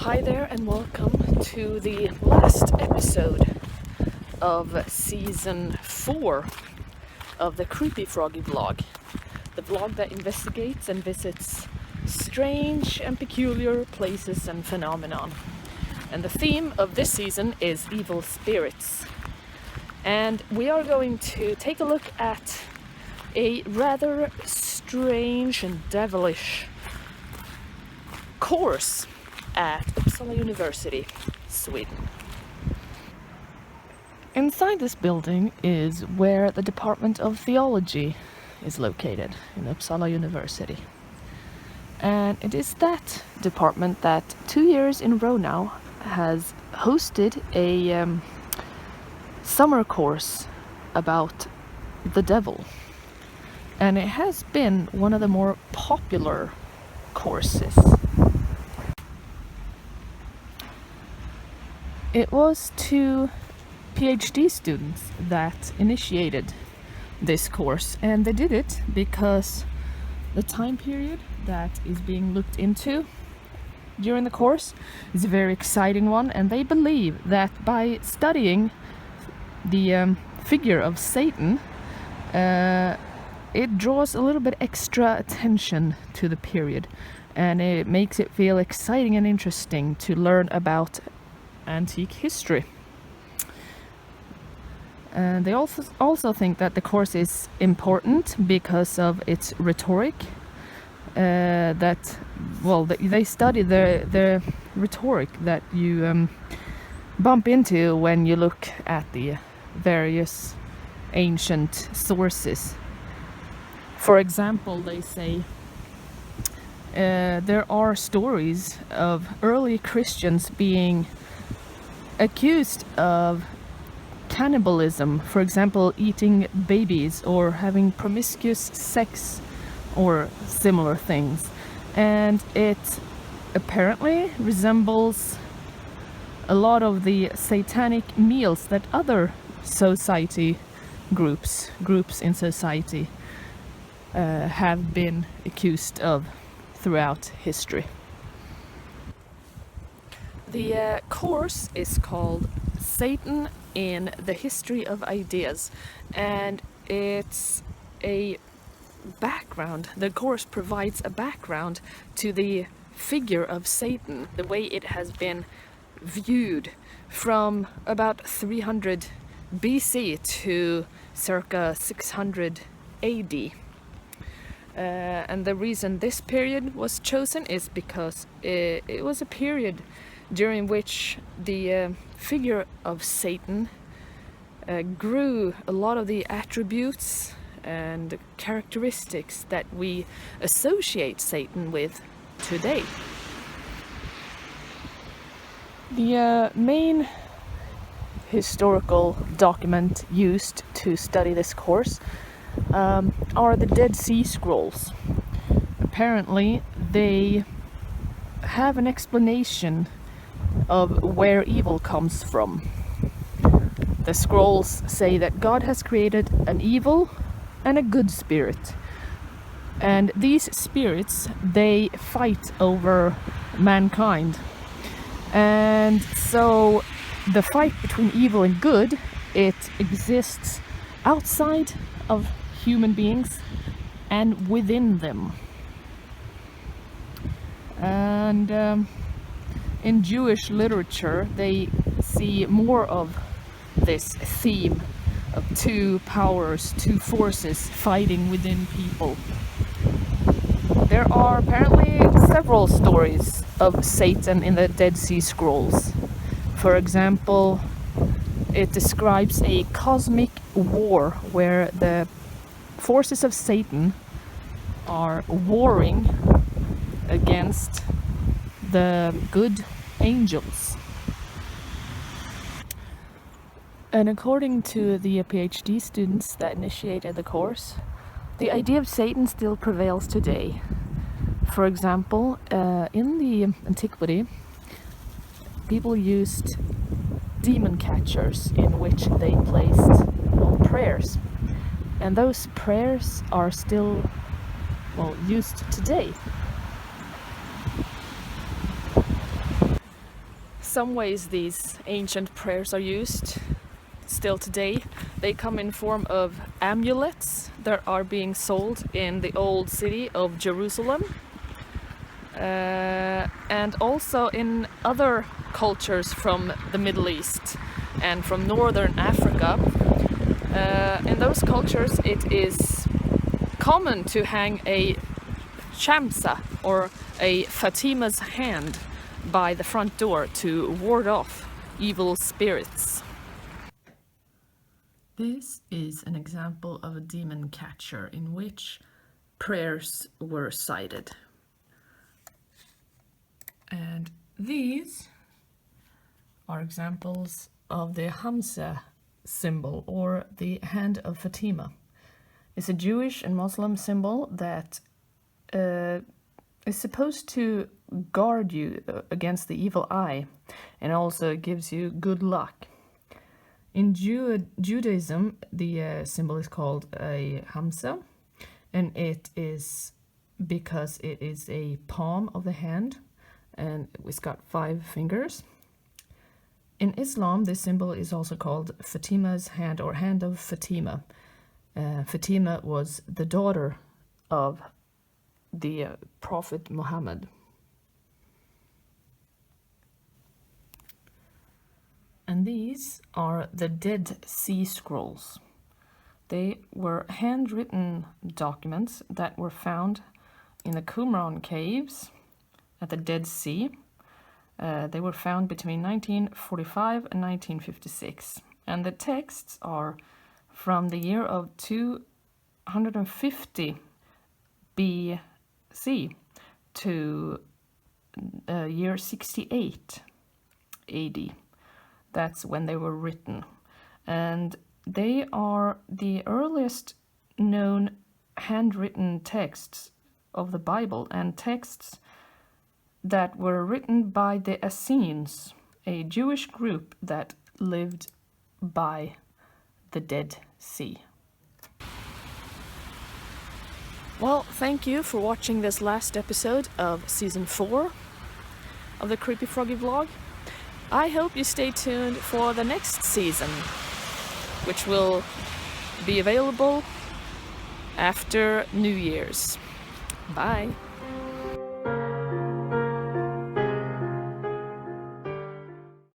Hi there and welcome to the last episode of season 4 of the Creepy Froggy vlog. The vlog that investigates and visits strange and peculiar places and phenomenon. And the theme of this season is evil spirits. And we are going to take a look at a rather strange and devilish course at Uppsala University, Sweden. Inside this building is where the Department of Theology is located in Uppsala University. And it is that department that 2 years in a row now has hosted a summer course about the devil. And it has been one of the more popular courses. It was 2 PhD students that initiated this course, and they did it because the time period that is being looked into during the course is a very exciting one, and they believe that by studying the figure of Satan, it draws a little bit extra attention to the period, and it makes it feel exciting and interesting to learn about antique history. And they also think that the course is important because of its rhetoric. They study the rhetoric that you bump into when you look at the various ancient sources. For example, they say there are stories of early Christians being accused of cannibalism, for example, eating babies or having promiscuous sex or similar things. And it apparently resembles a lot of the satanic meals that other society groups in society have been accused of throughout history. The course is called Satan in the History of Ideas, and it's a background. The course provides a background to the figure of Satan, the way it has been viewed from about 300 BC to circa 600 AD. And the reason this period was chosen is because it was a period during which the figure of Satan grew a lot of the attributes and characteristics that we associate Satan with today. The main historical document used to study this course are the Dead Sea Scrolls. Apparently, they have an explanation of where evil comes from. The scrolls say that God has created an evil and a good spirit, and these spirits, they fight over mankind. And so the fight between evil and good, it exists outside of human beings and within them. And in Jewish literature, they see more of this theme of 2 powers, 2 forces fighting within people. There are apparently several stories of Satan in the Dead Sea Scrolls. For example, it describes a cosmic war where the forces of Satan are warring against the good angels. And according to the PhD students that initiated the course, the idea of Satan still prevails today. For example, in the antiquity, people used demon catchers in which they placed prayers. And those prayers are still, used today. some ways these ancient prayers are used still today. They come in form of amulets that are being sold in the old city of Jerusalem, and also in other cultures from the Middle East and from northern Africa. In those cultures it is common to hang a shamsa, or a Fatima's hand, by the front door to ward off evil spirits. This is an example of a demon catcher in which prayers were recited. And these are examples of the Hamza symbol, or the Hand of Fatima. It's a Jewish and Muslim symbol that is supposed to guard you against the evil eye, and also gives you good luck. In Judaism, the symbol is called a Hamza, and it is because it is a palm of the hand, and it's got 5 fingers. In Islam, this symbol is also called Fatima's hand, or Hand of Fatima. Fatima was the daughter of the Prophet Muhammad. And these are the Dead Sea Scrolls. They were handwritten documents that were found in the Qumran caves at the Dead Sea. They were found between 1945 and 1956. And the texts are from the year of 250 BC to year 68 AD. That's when they were written. And they are the earliest known handwritten texts of the Bible, and texts that were written by the Essenes, a Jewish group that lived by the Dead Sea. Well, thank you for watching this last episode of Season 4 of the Creepy Froggy vlog. I hope you stay tuned for the next season, which will be available after New Year's. Bye!